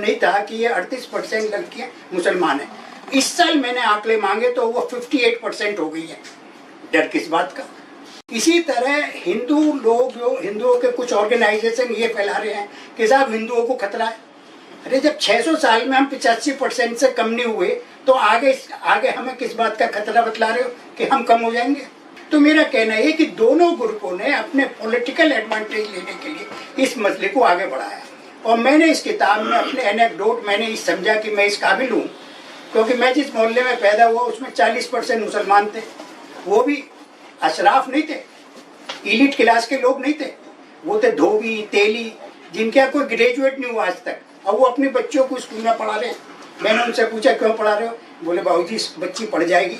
नहीं था कि ये 38% लड़कियां मुसलमान हैं। इस साल मैंने आंकड़े मांगे तो वो 58% हो गई है। डर किस बात का? इसी तरह हिंदू लोग, जो हिंदुओं के कुछ ऑर्गेनाइजेशन ये फैला रहे हैं कि साहब हिंदुओं को खतरा है। अरे जब 600 साल में हम 85% से कम नहीं हुए तो आगे हमें किस बात का खतरा बतला रहे हो कि हम कम हो जाएंगे? तो मेरा कहना है कि दोनों ग्रुपों ने अपने पॉलिटिकल एडवांटेज लेने के लिए इस मसले को आगे बढ़ाया। और मैंने इस किताब में अपने एनेक्डोट मैंने समझा कि मैं इस काबिल हूँ, क्योंकि मैं जिस मोहल्ले में पैदा हुआ उसमें 40% मुसलमान थे। वो भी अशराफ नहीं थे, इलीट क्लास के लोग नहीं थे, वो थे धोबी तेली, जिनका कोई ग्रेजुएट नहीं हुआ आज तक, और वो अपने बच्चों को स्कूल में पढ़ा रहे हैं। मैंने उनसे पूछा क्यों पढ़ा रहे हो? बोले बाबूजी बच्ची पढ़ जाएगी।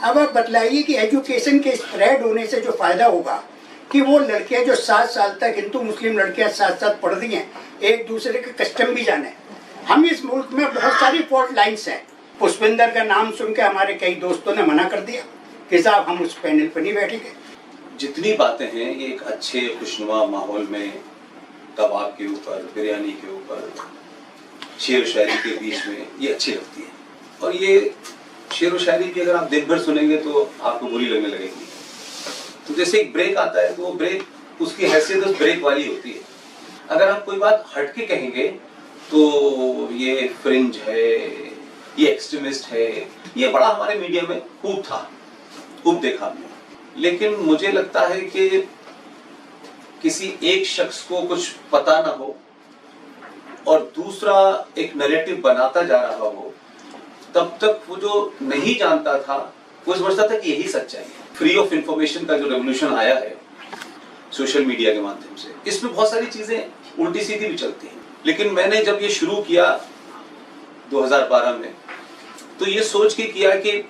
अब आप बतलाइए कि एजुकेशन के स्प्रेड होने से जो फायदा होगा कि वो लड़कियां जो 7 साल तक हिंदू मुस्लिम लड़कियां साथ साथ पढ़ रही हैं, एक दूसरे के कस्टम भी जाने। हम इस मुल्क में बहुत सारी फॉल्ट लाइन्स हैं। पुष्पिंदर का नाम सुन के हमारे कई दोस्तों ने मना कर दिया कि साहब हम उस पैनल पर नहीं बैठेंगे। जितनी बातें हैं ये एक अच्छे खुशनुमा माहौल में कबाब के ऊपर, बिरयानी के ऊपर, शेर शायरी के बीच में ये अच्छी लगती है। और ये शेर व शायरी भी अगर आप दिन भर सुनेंगे तो आपको बुरी लगने लगेगी। तो जैसे एक ब्रेक आता है तो वो ब्रेक उसकी हैसियत उस ब्रेक वाली होती है। अगर आप कोई बात हटके कहेंगे तो ये फ्रिंज है, ये एक्सट्रीमिस्ट है, ये बड़ा हमारे मीडिया में खूब था, खूब देखा हमने। लेकिन मुझे लगता है कि किसी एक शख्स को कुछ पता ना हो और दूसरा एक नैरेटिव बनाता जा रहा हो, तब तक वो जो नहीं जानता था वो समझता था कि यही सच्चाई है। फ्री ऑफ इंफॉर्मेशन का जो रेवोल्यूशन आया है सोशल मीडिया के माध्यम से, इसमें बहुत सारी चीजें उल्टी सीधी भी चलती हैं। लेकिन मैंने जब ये शुरू किया 2012 में, तो ये सोच के किया कि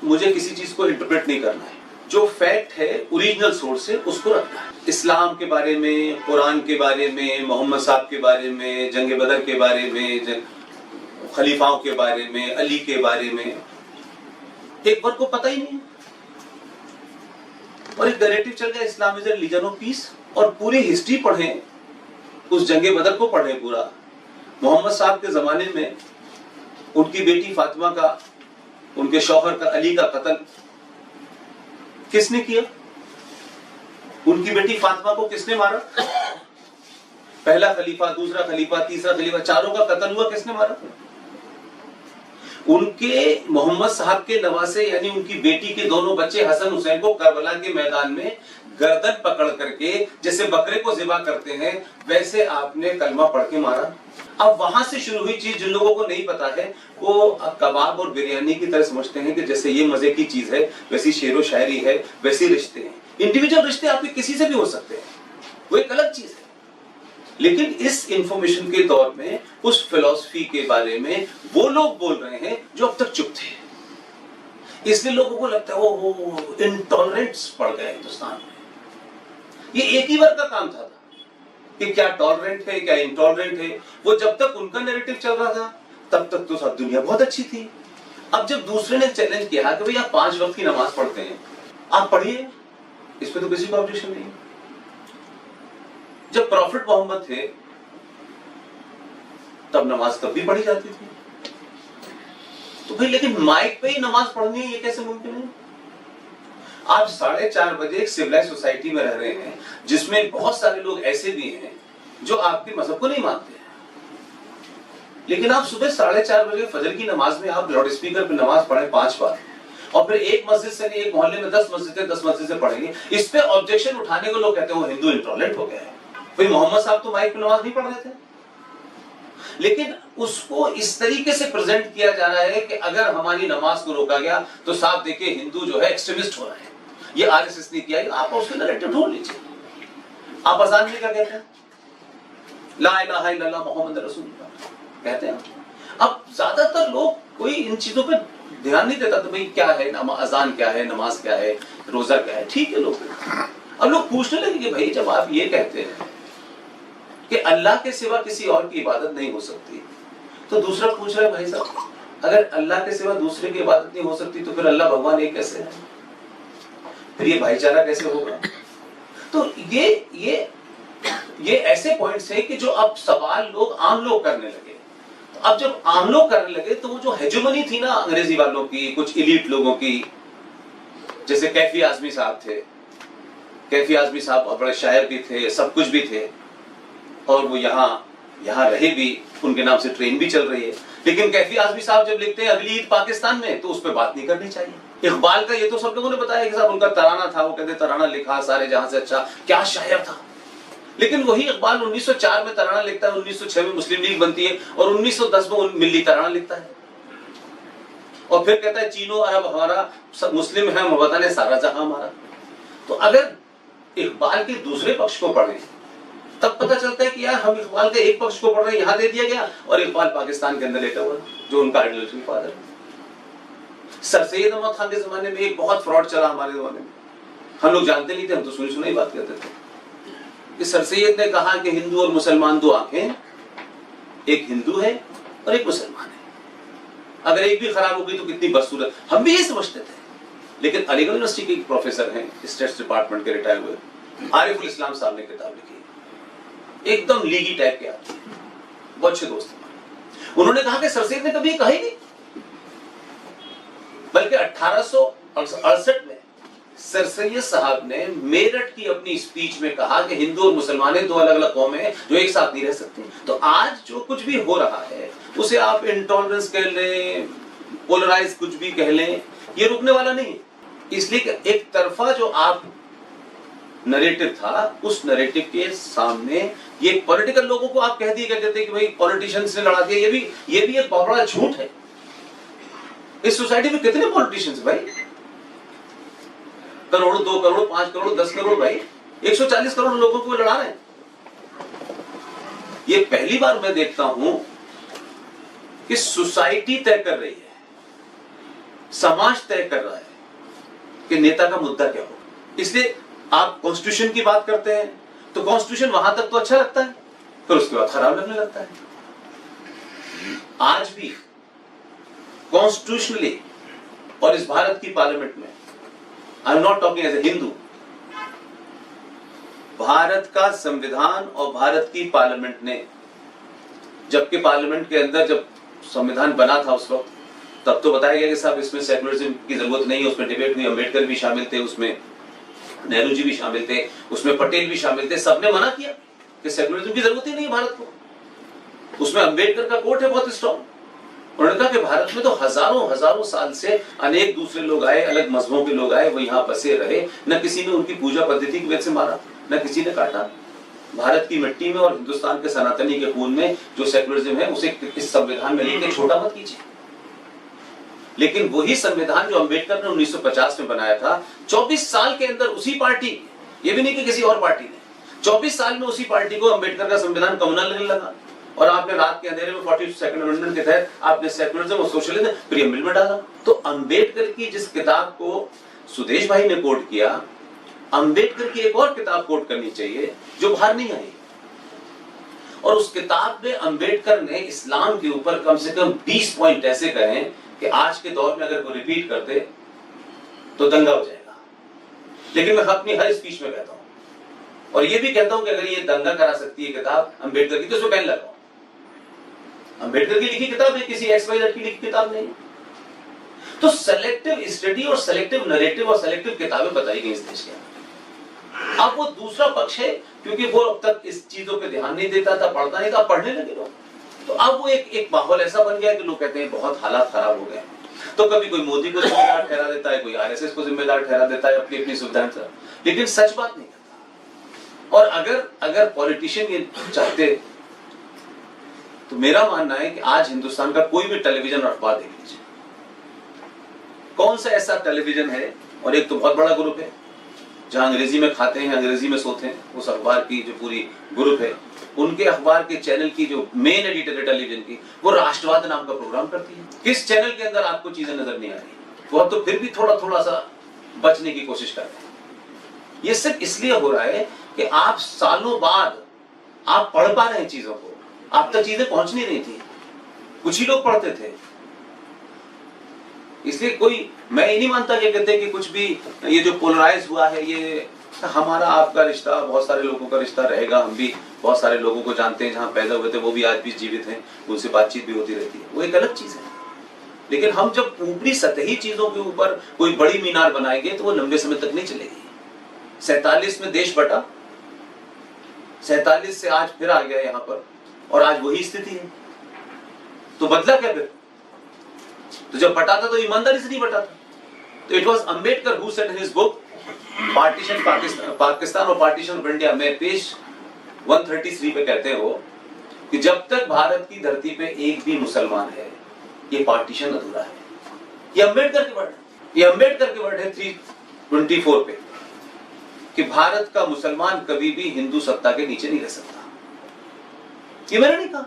मुझे किसी चीज को इंटरप्रेट नहीं करना है, जो फैक्ट है ओरिजिनल सोर्स से उसको रखना है। इस्लाम के बारे में, कुरान के बारे में, मोहम्मद साहब के बारे में, जंग बदर के बारे में, खलीफाओं के बारे में, अली के बारे में एक बार को पता ही नहीं। और एक नैरेटिव चल गया Islam is a religion of peace. और पूरी हिस्ट्री पढ़ें, उस जंग बदर को पढ़ें पूरा। मोहम्मद साहब के जमाने में उनकी बेटी फातिमा का, उनके शौहर का, अली का कत्ल किसने किया? उनकी बेटी फातिमा को किसने मारा? पहला खलीफा, दूसरा खलीफा, तीसरा खलीफा, चारों का कत्ल हुआ, किसने मारा? उनके मोहम्मद साहब के नवासे यानी उनकी बेटी के दोनों बच्चे हसन हुसैन को करबला के मैदान में गर्दन पकड़ करके जैसे बकरे को ज़िबा करते हैं वैसे आपने कलमा पढ़ के मारा। अब वहां से शुरू हुई चीज जिन लोगों को नहीं पता है वो कबाब और बिरयानी की तरह समझते हैं कि जैसे ये मजे की चीज है वैसी शेरो शायरी है, वैसे रिश्ते हैं। इंडिविजुअल रिश्ते आपके किसी से भी हो सकते हैं, वो एक अलग चीज है। लेकिन इस इंफॉर्मेशन के दौर में उस फिलॉसफी के बारे में वो लोग बोल रहे हैं जो अब तक चुप थे। इसलिए लोगों को लगता है वो इंटॉलरेंस बढ़ गया हिंदुस्तान में। ये एक ही वर्ग का काम था कि क्या टॉलरेंट है, क्या इंटॉलरेंट है। वो जब तक उनका नैरेटिव चल रहा था तब तक तो सब दुनिया बहुत अच्छी थी। अब जब दूसरे ने चैलेंज किया कि भाई आप 5 वक्त की नमाज पढ़ते हैं, आप पढ़िए, इस पे तो किसी को ऑब्जेक्शन नहीं। जब प्रॉफिट मोहम्मद थे तब नमाज तब भी पढ़ी जाती थी। तो भाई लेकिन माइक पे ही नमाज पढ़नी है, ये कैसे मुमकिन है? आप 4:30 बजे एक सिविलाइज सोसाइटी में रह रहे हैं जिसमें बहुत सारे लोग ऐसे भी हैं जो आपके मजहब को नहीं मानते हैं, लेकिन आप सुबह 4:30 बजे फजर की नमाज में आप लाउड स्पीकर पर नमाज पढ़ें 5 बार, और फिर एक मस्जिद से नहीं, एक मोहल्ले में 10 मस्जिद से पढ़ेंगे। इस पे ऑब्जेक्शन उठाने को लोग कहते हैं वो हिंदू इंटॉलरेंट हो गया है। भाई मोहम्मद साहब तो माइक पे नमाज नहीं पढ़ रहे थे, लेकिन उसको इस तरीके से प्रेजेंट किया जा रहा है कि अगर हमारी नमाज को रोका गया तो साफ देखिए हिंदू जो है एक्सट्रीमिस्ट हो रहा है, ये आरएसएस ने किया। आप उसके नैरेटिव ढूंढ लीजिए। आप अजान में क्या कहते हैं? ला इलाहा इल्लल्लाह मुहम्मद रसूलुल्लाह कहते हैं। अब ज्यादातर लोग कोई इन चीजों पे ध्यान नहीं देता, तो भाई क्या है अजान, क्या है नमाज, क्या है रोजा, क्या है, ठीक है लोग। अब लोग पूछने लगे कि भाई जब आप ये कहते हैं कि अल्लाह के सिवा किसी और की इबादत नहीं हो सकती, तो दूसरा पूछ रहा है भाई साहब अगर अल्लाह के सिवा दूसरे की इबादत नहीं हो सकती तो फिर अल्लाह भगवान एक कैसे है? फिर ये भाईचारा कैसे होगा? तो ये ऐसे पॉइंट्स हैं कि जो अब सवाल लोग आम लोग करने लगे। अब जब आम लोग करने लगे तो वो जो हेजुमनी थी ना अंग्रेजी वालों की, कुछ इलीट लोगों की, जैसे कैफी आजमी साहब थे, कैफी आजमी साहब बड़े शायर भी थे, सब कुछ भी थे, और वो यहाँ रहे भी, उनके नाम से ट्रेन भी चल रही है, लेकिन कैफी आजमी साहब जब लिखते हैं अगली ईद पाकिस्तान में, तो उस पर बात नहीं करनी चाहिए। इकबाल का ये तो सब लोगों ने बताया कि साहब उनका तराना था, वो कहते तराना लिखा सारे जहां से अच्छा, क्या शायर था। लेकिन वही इकबाल 1904 में तराना लिखता है, 1906 में मुस्लिम लीग बनती है, और 1910 में मिल्ली तराना लिखता है, और फिर कहता है चीनो अरब हमारा, सब मुस्लिम है वतन है सारा जहां हमारा। तो अगर इकबाल के दूसरे पक्ष को पढ़ें तब पता चलता है कि यार हम इकबाल के एक पक्ष को पढ़ रहे हैं, यहां दे दिया गया, और इकबाल पाकिस्तान के अंदर लेटा हुआ जो उनका आइडियोलॉजी फादर है। सर सैयद अहमद खान के जमाने में एक बहुत फ्रॉड चला हमारे जमाने में, हम लोग जानते नहीं थे, हम तो सुनी सुनाई बात करते थे कि सर सैयद ने कहा कि हिंदू और मुसलमान दो आंखें, एक हिंदू है और एक मुसलमान है, अगर एक भी खराब हो गई तो कितनी बदसूरत, हम भी ये समझते थे। लेकिन अलीगढ़ यूनिवर्सिटी के एक प्रोफेसर हैं, स्टेट्स डिपार्टमेंट के रिटायर हुए, आरिफुल इस्लाम साहब ने किताब लिखी, एकदम लीगी टाइप के आते हैं, बहुत अच्छे दोस्त हैं। उन्होंने कहा कि सर सैयद ने कभी कहा ही नहीं, बल्कि 1868 में सर सैयद साहब ने मेरठ की अपनी स्पीच में कहा कि हिंदू और मुसलमान दो अलग अलग कौम हैं जो एक साथ नहीं रह सकते। तो आज जो कुछ भी हो रहा है उसे आप इंटॉलरेंस कह लें, पोलराइज कुछ भी कह लें, ये रुकने वाला नहीं है। इसलिए एक तरफा जो आप नरेटिव था, उस नरेटिव के सामने ये पॉलिटिकल लोगों को आप कह दिए कहते थे कि भाई पॉलिटिशियंस ने लड़ा दिया, ये भी एक बहुत बड़ा झूठ है। इस सोसाइटी में कितने पॉलिटिशियंस भाई, करोड़, 2 करोड़, 5 करोड़, 10 करोड़, भाई 140 करोड़ लोगों को लड़ा रहे हैं। ये पहली बार मैं देखता हूं कि सोसाइटी तय कर रही है, समाज तय कर रहा है कि नेता का मुद्दा क्या हो। इसलिए आप कॉन्स्टिट्यूशन की बात करते हैं तो कॉन्स्टिट्यूशन वहां तक तो अच्छा लगता है, फिर उसके बाद खराब लगने लगता है। आज भी कॉन्स्टिट्यूशनली और इस भारत की पार्लियामेंट में, I am not talking as a Hindu, Bharat का संविधान और भारत की पार्लियामेंट ने, जबकि पार्लियामेंट के अंदर जब संविधान बना था उस वक्त, तब तो बताया गया कि साहब इसमें सेकुलरिज्म की जरूरत नहीं है, उसमें डिबेट हुई, अम्बेडकर भी शामिल थे, उसमें नेहरू जी भी शामिल थे, उसमें पटेल भी शामिल थे, सबने मना किया कि सेकुलरिज्म की जरूरत ही नहीं है भारत को। उसमें अम्बेडकर का कोट है बहुत स्ट्रॉन्ग, उन्होंने कहा कि भारत में तो हजारों साल से अनेक दूसरे लोग आए, अलग मजहबों के लोग आए, वो यहाँ बसे रहे, न किसी ने उनकी पूजा पद्धति की वजह से मारा, न किसी ने काटा। भारत की मिट्टी में और हिंदुस्तान के सनातनी के खून में जो सेकुलरिज्म है उसे इस संविधान में लेकर छोटा मत कीजिए। लेकिन वही संविधान जो अम्बेडकर ने 1950 में बनाया था, 24 साल के अंदर उसी पार्टी, ये भी नहीं कि किसी और पार्टी ने, 24 साल में उसी पार्टी को अम्बेडकर का संविधान कम्युनल लगने लगा, और आपने रात के अंधेरे में 42nd अमेंडमेंट के तहत आपने सेकुलरिज्म और सोशलिज्म प्रीएम्बल में डाला। तो अम्बेडकर की जिस किताब को सुदेश भाई ने कोट किया, अम्बेडकर की एक और किताब कोट करनी चाहिए जो बाहर नहीं आई, और उस किताब में अम्बेडकर ने इस्लाम के ऊपर कम से कम 20 पॉइंट ऐसे कहे कि आज के दौर में अगर कोई रिपीट करते तो दंगा हो जाएगा। लेकिन मैं अपनी हर स्पीच में कहता हूं, और ये भी कहता हूं कि अगर ये दंगा करा सकती है किताब अम्बेडकर की, तो उसमें बैन लगाओ। अम्बेडकर की लिखी किताब है, किसी XYZ की लिखी किताब नहीं। तो सेलेक्टिव स्टडी और सेलेक्टिव नरेटिव और सेलेक्टिव किताबें बताई गई इस देश के अंदर। अब वो दूसरा पक्ष है, क्योंकि वो अब तक इस चीजों पे ध्यान नहीं देता था, पढ़ता नहीं था, पढ़ने लगे लोग, तो अब वो एक माहौल ऐसा बन गया कि लोग कहते हैं बहुत हालात खराब हो गए। तो कभी कोई मोदी को जिम्मेदार ठहरा देता है, कोई RSS को जिम्मेदार ठहरा देता है अपनी अपनी सुविधाएं से, लेकिन सच बात नहीं करता। और अगर पॉलिटिशियन ये चाहते, तो मेरा मानना है कि आज हिंदुस्तान का कोई भी टेलीविजन और अखबार देख लीजिए, कौन सा ऐसा टेलीविजन है, और एक तो बहुत बड़ा ग्रुप है जहां अंग्रेजी में खाते हैं, अंग्रेजी में सोते हैं, उस अखबार की जो पूरी ग्रुप है, उनके अखबार के चैनल की जो मेन एडिटर है टेलीविजन की, वो राष्ट्रवाद नाम का प्रोग्राम करती है। किस चैनल के अंदर आपको चीजें नजर नहीं आ रही, वो तो फिर भी थोड़ा सा बचने की कोशिश कर रहे हैं। ये सिर्फ इसलिए हो रहा है कि आप सालों बाद आप पढ़ पा रहे हैं चीजों को, आप तक चीजें पहुंच नहीं रही थी, कुछ ही लोग पढ़ते थे। इसलिए कोई, मैं ये नहीं मानता कि कहते कि कुछ भी ये जो पोलराइज हुआ है, ये हमारा आपका रिश्ता, बहुत सारे लोगों का रिश्ता रहेगा, हम भी बहुत सारे लोगों को जानते हैं, जहाँ पैदा हुए थे वो भी आज भी जीवित हैं, उनसे बातचीत भी होती रहती है, वो एक अलग चीज है। लेकिन हम जब ऊपरी सतही चीजों के ऊपर कोई बड़ी मीनार बनाएंगे तो वो लंबे समय तक नहीं चलेगी। 47 में देश बटा, 47 से आज फिर आ गया यहाँ पर, और आज वही स्थिति है। तो बदला क्या फिर? तो जब बटा था तो ईमानदारी से नहीं बटा था। तो it was Ambedkar who said in his book partition Pakistan और पार्टीशन ऑफ इंडिया में पेज 133 पे कहते हो कि जब तक भारत की धरती पे एक भी मुसलमान है, ये पार्टीशन अधूरा है। ये अम्बेडकर के वर्ड है, ये अम्बेडकर के वर्ड है 324 पे कि भारत का मुसलमान कभी भी हिंदू सत्ता के नीचे नहीं रह सकता। ये मैंने नहीं कहा।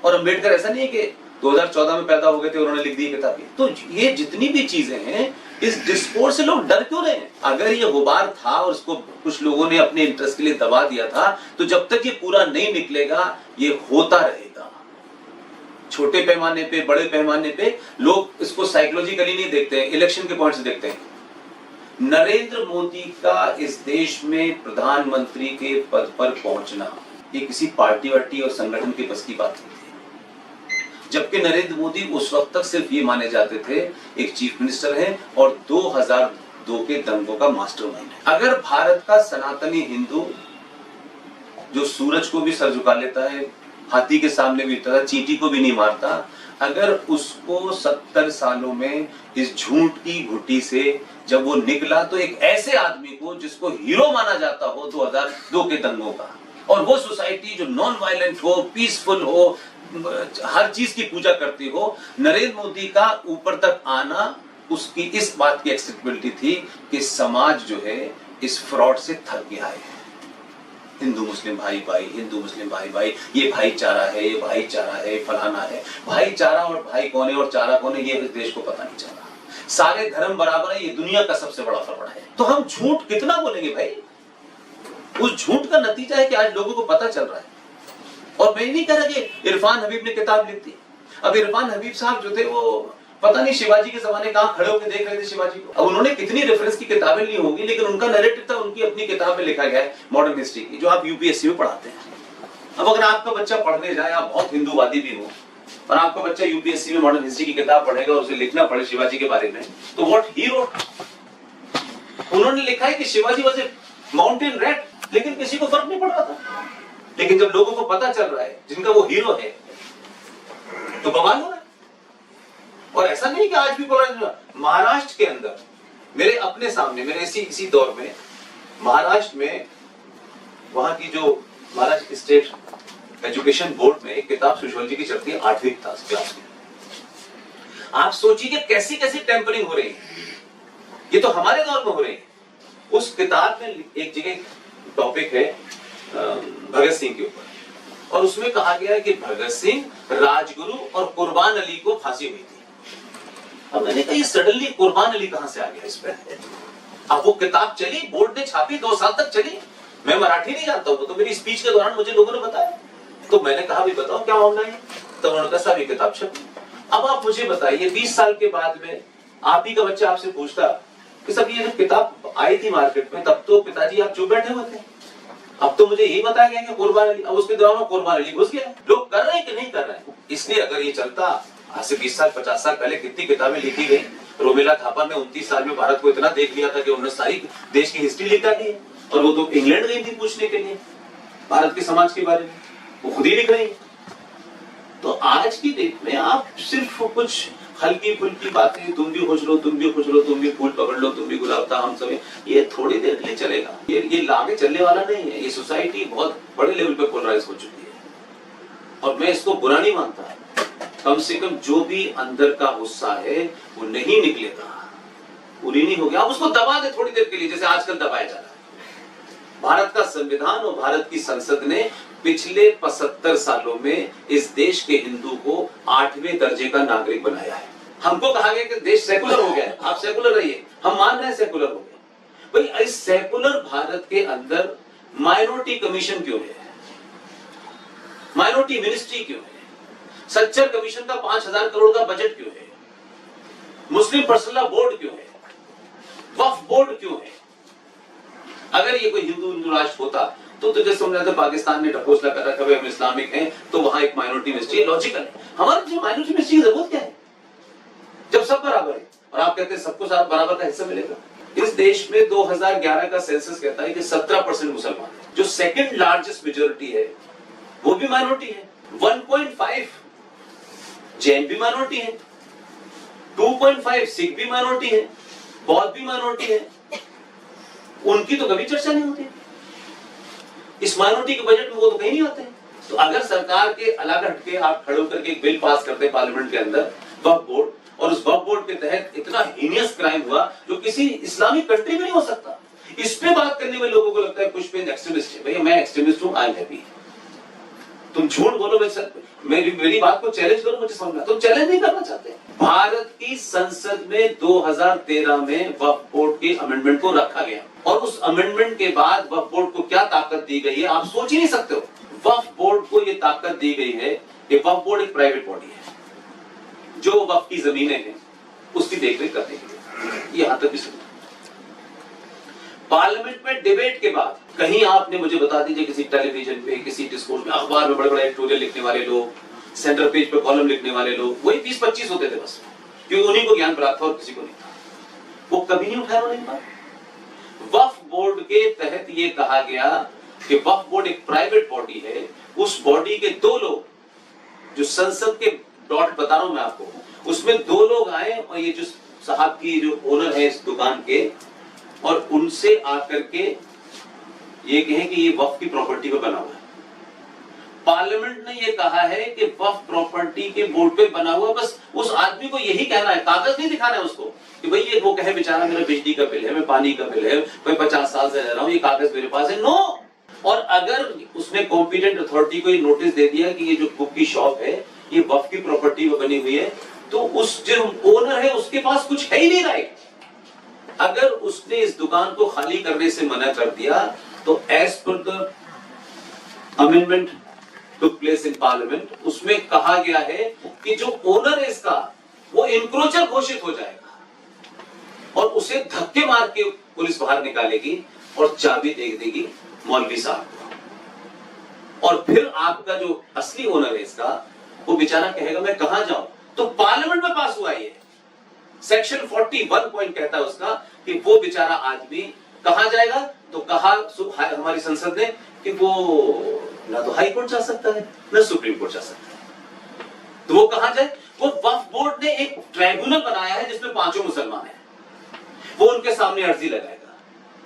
और अम्बेडकर ऐसा नहीं है कि 2014 में पैदा हो गए थे, उन्होंने लिख दी किताब। तो ये जितनी भी चीजें हैं, इस डिस्कोर्स से लोग डर क्यों रहे हैं? अगर ये गुबार था और उसको कुछ लोगों ने अपने इंटरेस्ट के लिए दबा दिया था, तो जब तक ये पूरा नहीं निकलेगा ये होता रहेगा। छोटे पैमाने पे, बड़े पैमाने पे लोग इसको साइकोलॉजिकली नहीं देखते हैं, इलेक्शन के पॉइंट से देखते हैं। नरेंद्र मोदी का इस देश में प्रधानमंत्री के पद पर पहुंचना ये किसी पार्टी वार्टी और संगठन की बस की बात नहीं थी। जबकि नरेंद्र मोदी उस वक्त तक सिर्फ ये माने जाते थे एक चीफ मिनिस्टर हैं और 2002 के दंगों का मास्टरमाइंड है। अगर भारत का सनातनी हिंदू जो सूरज को भी सर झुका लेता है, हाथी के सामने भी उतरता, चींटी को भी नहीं मारता, अगर उसको 70 सालों में इस झूठ की घुट्टी से जब वो निकला, तो एक ऐसे आदमी को जिसको हीरो माना जाता हो 2002 के दंगों का, और वो सोसाइटी जो नॉन वायलेंट हो, पीसफुल हो, हर चीज की पूजा करती हो, नरेंद्र मोदी का ऊपर तक आना उसकी इस बात की एक्सेप्टेबिलिटी थी कि समाज जो है इस फ्रॉड से थक गया है। हिंदू मुस्लिम भाई भाई, हिंदू मुस्लिम भाई भाई, ये भाईचारा है, ये भाईचारा है, फलाना है। भाईचारा और भाई कौन है और चारा कौन है, ये इस देश को पता नहीं चला। सारे धर्म बराबर है, ये दुनिया का सबसे बड़ा फ्रॉड है। तो हम झूठ कितना बोलेंगे भाई? उस झूठ का नतीजा है कि आज लोगों को पता चल रहा है। और मैं नहीं कह रहा कि इरफान हबीब ने किताब लिख दी। अब इरफान हबीब साहब जो थे वो पता नहीं शिवाजी के जमाने कहां खड़े होकर देख रहे थे शिवाजी को। अब उन्होंने कितनी रेफरेंस की किताबें ली होंगी, लेकिन उनका नैरेटिव था, उनकी अपनी किताब में लिखा गया है मॉडर्न हिस्ट्री की, जो आप यूपीएससी में पढ़ाते हैं। अब अगर आपका बच्चा पढ़ने जाए, आप बहुत हिंदूवादी भी हो, और आपका बच्चा यूपीएससी में मॉडर्न हिस्ट्री की किताब पढ़ेगा और उसे लिखना पड़े शिवाजी के बारे में, तो व्हाट ही रोट, उन्होंने लिखा है कि Shivaji was a mountain rat, लेकिन किसी को फर्क नहीं पड़ रहा था। लेकिन जब लोगों को पता चल रहा है जिनका वो हीरो है, तो बवाल हो रहा है। और ऐसा नहीं कि आज भी बोला, महाराष्ट्र के अंदर मेरे अपने सामने, मेरे इसी दौर में महाराष्ट्र में वहां की जो महाराष्ट्र स्टेट एजुकेशन बोर्ड में एक किताब सोशियोलॉजी की चलती है 8वीं क्लास में। आप सोचिए कैसी कैसी टेम्परिंग हो रही है, ये तो हमारे दौर में हो रही है। उस किताब में एक जगह टॉपिक है भगत सिंह के ऊपर, और उसमें कहा गया है कि भगत सिंह, राजगुरु और कुर्बान अली को फांसी हुई थी। अब मैंने कहा ये सडनली कुर्बान अली कहां से आ गया इसमें? अब वो किताब चली, बोर्ड ने छापी, 2 साल तक चली। मैं मराठी नहीं जानता हूं, तो मेरी स्पीच के दौरान मुझे लोगों ने बताया, तो मैंने कहा भी बताओ क्या मामला है। तो उन्होंने कहा साहब ये किताब छपी। अब आप मुझे बताइए 20 साल के बाद में आप ही का बच्चा आपसे पूछता कि सब ये किताब आई थी मार्केट में, तब तो पिताजी आप चुप बैठे हुए थे, अब तो मुझे यही बताया गया कि कुर्बान अली, अब उसके दौरान कुर्बान अली घुस गया। लोग कर रहे हैं कि नहीं कर रहे हैं? इसलिए अगर ये चलता, आज से 20 साल 50 साल पहले कितनी किताबें लिखी गई। रोमेला थापा ने 29 साल में भारत को इतना देख लिया था कि उन्होंने सारी देश की हिस्ट्री लिख डाली, और वो तो इंग्लैंड गई थी पूछने के लिए भारत के समाज के बारे में, वो खुद ही लिख रही है। तो आज की डेट में आप सिर्फ कुछ हल्की फुल्की बातें, तुम भी खुश रहो, तुम भी खुश रहो, तुम भी फूल पकड़ लो, तुम भी गुलाब था हम सब, ये थोड़ी देर के लिए चलेगा, ये लागे चलने वाला नहीं है। ये सोसाइटी बहुत बड़े लेवल पे पोलराइज हो चुकी है, और मैं इसको बुरा नहीं मानता। कम से कम जो भी अंदर का गुस्सा है वो नहीं निकलेगा, पूरी नहीं हो गया, आप उसको दबा दे थोड़ी देर के लिए, जैसे आजकल दबाया जा रहा है। भारत का संविधान और भारत की संसद ने पिछले 75 सालों में इस देश के हिंदू को 8वें दर्जे का नागरिक बनाया है। हमको कहा गया कि देश सेकुलर हो गया है, आप सेकुलर रहिए, हम मान रहे हैं सेकुलर हो गए। भाई इस सेकुलर भारत के अंदर माइनॉरिटी कमीशन क्यों है, माइनॉरिटी मिनिस्ट्री क्यों है, सच्चर कमीशन का 5000 करोड़ का बजट क्यों है, मुस्लिम पर्सनल लॉ बोर्ड क्यों है, वक्फ बोर्ड क्यों है? अगर ये कोई हिंदू राष्ट्र होता तो जैसे समझा था पाकिस्तान ने ढकोसला कर रखा है हम इस्लामिक हैं तो वहां एक माइनॉरिटी मिनिस्ट्री है, लॉजिकल है। हमारे जो माइनॉरिटी मिनिस्ट्री की जरूरत क्या है जब सब बराबर है और आप कहते हैं सबको बराबर का हिस्सा मिलेगा। इस देश में 2011 का सेंसस कहता है कि 17% मुसलमान है, जो सेकंड लार्जेस्ट मेजॉरिटी है वो भी माइनॉरिटी है। 1.5 जैन भी माइनॉरिटी है, 2.5 सिख भी माइनॉरिटी है, बौद्ध भी माइनॉरिटी है, उनकी तो कभी चर्चा नहीं होती। इस माइनॉरिटी के बजट में वो तो कहीं नहीं आते। तो अगर सरकार के अलग हटके आप खड़े होकर के एक बिल पास करते हैं पार्लियामेंट के अंदर वक्फ बोर्ड, और उस वक्फ बोर्ड के तहत इतना हीनियस क्राइम हुआ जो किसी इस्लामिक कंट्री में नहीं हो सकता, इस पे बात करने में लोगों को लगता है पुष्पेंद्र एक्सट्रीमिस्ट है। भैया मैं एक्सट्रीमिस्ट हूं, आई एम हैप्पी। तुम झूठ बोलो, मेरी बात को चैलेंज करो, मुझे समझना। तुम चैलेंज नहीं करना चाहते। भारत की संसद में 2013 में वक्फ बोर्ड के अमेंडमेंट को रखा गया और उस अमेंडमेंट के बाद वक्फ बोर्ड को क्या ताकत दी गई है आप सोच ही नहीं सकते हो। वक्फ बोर्ड को यह ताकत दी गई है कि वक्फ बोर्ड एक प्राइवेट बॉडी है जो वक्फ की जमीनें हैं उसकी देखरेख करने के लिए। यहां तक भी सुना। पार्लियामेंट में डिबेट के बाद कहीं आपने मुझे बता दीजिए किसी टेलीविजन पे, किसी डिस्कोर्स में, अखबार में बड़े बड़े एडिटोरियल लिखने वाले लोग, सेंटर पेज पे कॉलम लिखने वाले लोग, वही 20-25 होते थे बस, क्योंकि उन्हीं को ज्ञान प्राप्त था और किसी को नहीं था। वो कभी नहीं उठाया उन्होंने बात। वक्फ बोर्ड के तहत ये कहा गया कि वक्फ बोर्ड एक प्राइवेट बॉडी है, उस बॉडी के 2 लोग, जो संसद के डॉट बता रहा हूं मैं आपको, उसमें 2 लोग आए और ये जो साहब की जो ओनर है इस दुकान के, और उनसे आकर के ये कहें कि ये वक्फ की प्रॉपर्टी पे बना हुआ है। पार्लियामेंट ने ये कहा है कि वक्फ प्रॉपर्टी के बोर्ड पे बना हुआ, बस उस आदमी को यही कहना है, कागज नहीं दिखाना है उसको कि भाई ये वो कहे बेचारा मेरा बिजली का बिल है, मैं पानी का बिल है, मैं 50 साल से रह रहा हूं, ये कागज मेरे पास है। नो। और अगर उसने कॉम्पिटेंट अथॉरिटी को ये नोटिस दे दिया कि ये जो कुक की शॉप है ये वक्फ की प्रॉपर्टी में बनी हुई है, तो उस जो ओनर है उसके पास कुछ है ही नहीं राइट। अगर उसने इस दुकान को खाली करने से मना कर दिया तो as per the amendment took place in parliament, उसमें कहा गया है कि जो ओनर है इसका वो इंक्रोचर घोषित हो जाएगा और उसे धक्के मार के पुलिस बाहर निकालेगी और चाबी दे देगी मौलवी साहब को, और फिर आपका जो असली ओनर है इसका वो बेचारा कहेगा मैं कहां जाऊं। तो पार्लियामेंट में पास हुआ ये सेक्शन 41 पॉइंट कहता है उसका कि वो बेचारा आदमी कहां जाएगा, तो कहा हमारी संसद ने कि वो ना तो हाई कोर्ट जा सकता है ना सुप्रीम कोर्ट जा सकता है, तो वो कहां जाए। वो वक्फ बोर्ड ने एक ट्राइब्यूनल बनाया है जिसमें 5 मुसलमान हैं, वो उनके सामने अर्जी लगाएगा,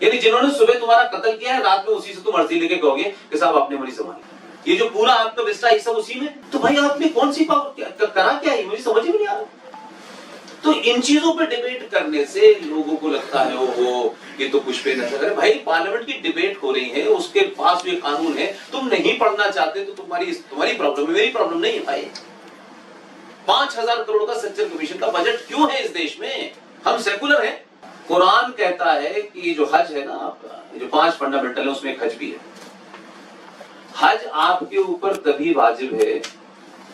यानी जिन्होंने सुबह तुम्हारा कत्ल किया है रात में उसी से तुम अर्जी लेके कहोगे कि साहब आपने हमारी संभाली। ये जो पूरा आपका विस्तार ये सब उसी में, तो भाई आपने कौन सी पावर करा क्या है मुझे समझ ही नहीं आ रहा। तो इन चीजों पे डिबेट करने से लोगों को लगता है वो ये तो कुछ पे नजर है। भाई पार्लियामेंट की डिबेट हो रही है, उसके पास भी कानून है, तुम नहीं पढ़ना चाहते तो तुम्हारी प्रॉब्लम है, मेरी प्रॉब्लम नहीं है भाई। 5,000 करोड़ का सेक्टर कमीशन का बजट क्यों है इस देश में? हम सेकुलर हैं। कुरान कहता है कि जो हज है ना आपका, जो 5 फंडामेंटल है उसमें एक हज भी है। हज आपके ऊपर तभी वाजिब है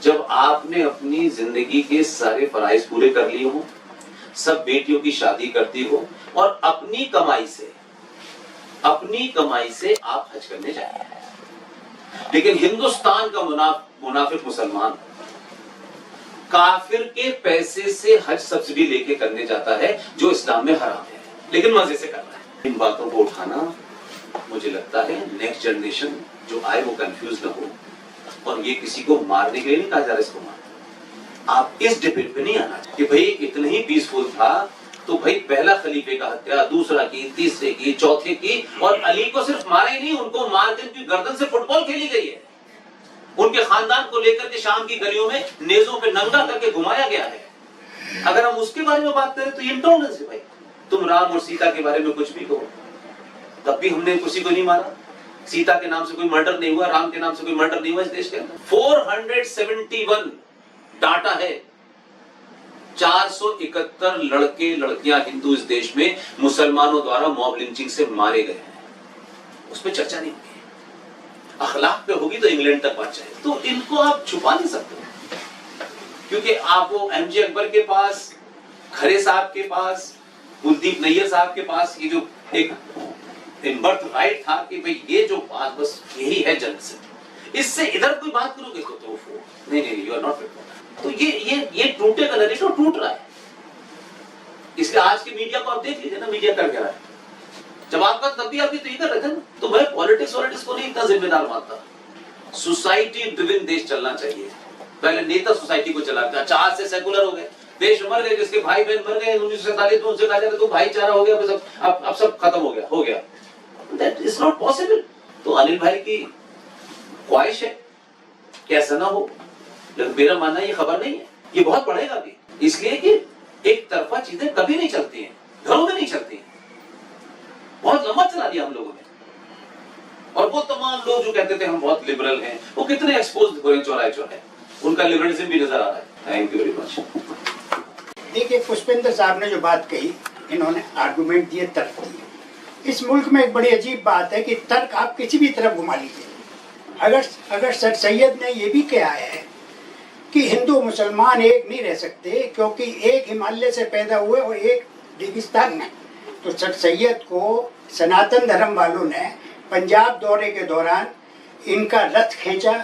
जब आपने अपनी जिंदगी के सारे फराइज पूरे कर लिए हो, सब बेटियों की शादी करती हो और अपनी कमाई से आप हज करने जाए। लेकिन हिंदुस्तान का मुनाफिक मुसलमान काफिर के पैसे से हज सब्सिडी लेके करने जाता है जो इस्लाम में हराम है, लेकिन मजे से कर रहा है। इन बातों को उठाना मुझे लगता है नेक्स्ट जनरेशन जो आए वो कंफ्यूज ना हो, और ये किसी को मारने के लिए नहीं कहा जा रहा, इसको मार। आप इस डिबेट पे नहीं आना कि भाई इतना ही पीसफुल था तो भाई पहला खलीफे का हत्या, दूसरा की, तीसरे की, चौथे की, और अली को सिर्फ मारा ही नहीं, उनको मार के उनकी गर्दन से फुटबॉल खेली गई है। उनके खानदान को लेकर के शाम की गलियों में नेजों पे नंगा करके घुमाया गया है। अगर हम उसके बारे में बात करें तो ये इंटॉलरेंस है भाई। तुम राम और सीता के बारे में कुछ भी कहो, तब भी हमने किसी को नहीं मारा। सीता के नाम से कोई मर्डर नहीं हुआ, राम के नाम से कोई मर्डर नहीं हुआ इस देश के अंदर। 471 डाटा है, 471 लड़के लड़कियां हिंदू इस देश में मुसलमानों द्वारा मॉब लिंचिंग से मारे गए हैं। उस पर चर्चा नहीं होगी, अखलाक पे होगी तो इंग्लैंड तक बात जाए। तो इनको आप छुपा नहीं सकते, क्योंकि आप वो एमजे अकबर के पास, खरे साहब के पास, कुलदीप नैयर साहब के पास ये जो एक इन बर्थ राइट था कि भाई ये जो बात बस यही है जन्म से, इससे इधर कोई बात करोगे तो नहीं यू आर नॉट फिट। तो ये टूटेगा, नैरेटिव टूट रहा है। इसलिए आज की मीडिया को आप देख लीजिए ना, मीडिया कर क्या रहा है। जब आपका तब भी आप तो ये कर रहे थे ना। तो मैं पॉलिटिक्स को नहीं इतना जिम्मेदार मानता। सोसाइटी ड्रिवन देश चलना चाहिए। पहले नेता सोसाइटी को चलाते, अच्छा आज से सेकुलर हो गए, देश मर गए, जिसके भाई बहन मर गए 1947 में, उनसे कहा जाता तो भाईचारा हो गया, अब सब खत्म हो गया। That is not possible. तो अनिल भाई की ख्वाहिश है कि ऐसा ना हो, लेकिन मेरा मानना ये खबर नहीं है, ये बहुत बढ़ेगा भी, इसलिए कि एक तरफा चीजें कभी नहीं चलती हैं, घरों में नहीं चलती हैं। बहुत लंबा चला दिया हम लोगों ने। और वो तमाम लोग जो कहते थे हम बहुत लिबरल हैं, वो कितने एक्सपोज हो रहे चौराहे, उनका लिबरलिज्म भी नजर आ रहा है। Thank you very much. देखिए, पुष्पेंद्र साहब ने जो बात कही, इन्होंने आर्गुमेंट दिए, तर्क दिए। इस मुल्क में एक बड़ी अजीब बात है कि तर्क आप किसी भी तरफ घुमा लीजिए। अगर सर सैयद ने यह भी कहा है कि हिंदू मुसलमान एक नहीं रह सकते क्योंकि एक हिमालय से पैदा हुए और एक रेगिस्तान में, तो सर सैयद को सनातन धर्म वालों ने पंजाब दौरे के दौरान इनका रथ खींचा,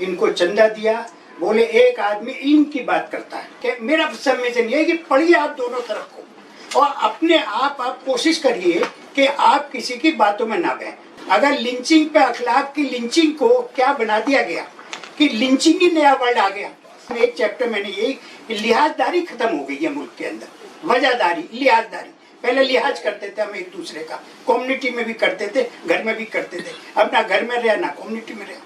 इनको चंदा दिया, बोले एक आदमी इनकी बात करता है। कि मेरा सबमिशन ये है कि पढ़िए आप दोनों तरफ को और अपने आप कोशिश करिए कि आप किसी की बातों में ना बहें। अगर लिंचिंग पे अखलाक की लिंचिंग को क्या बना दिया गया कि लिंचिंग ही नया वर्ड आ गया। एक चैप्टर मैंने यही कि लिहाजदारी खत्म हो गई है मुल्क के अंदर, वजहदारी, लिहाजदारी। पहले लिहाज करते थे हम एक दूसरे का, कम्युनिटी में भी करते थे, घर में भी करते थे। अब ना घर में रहे ना कम्युनिटी में रहे।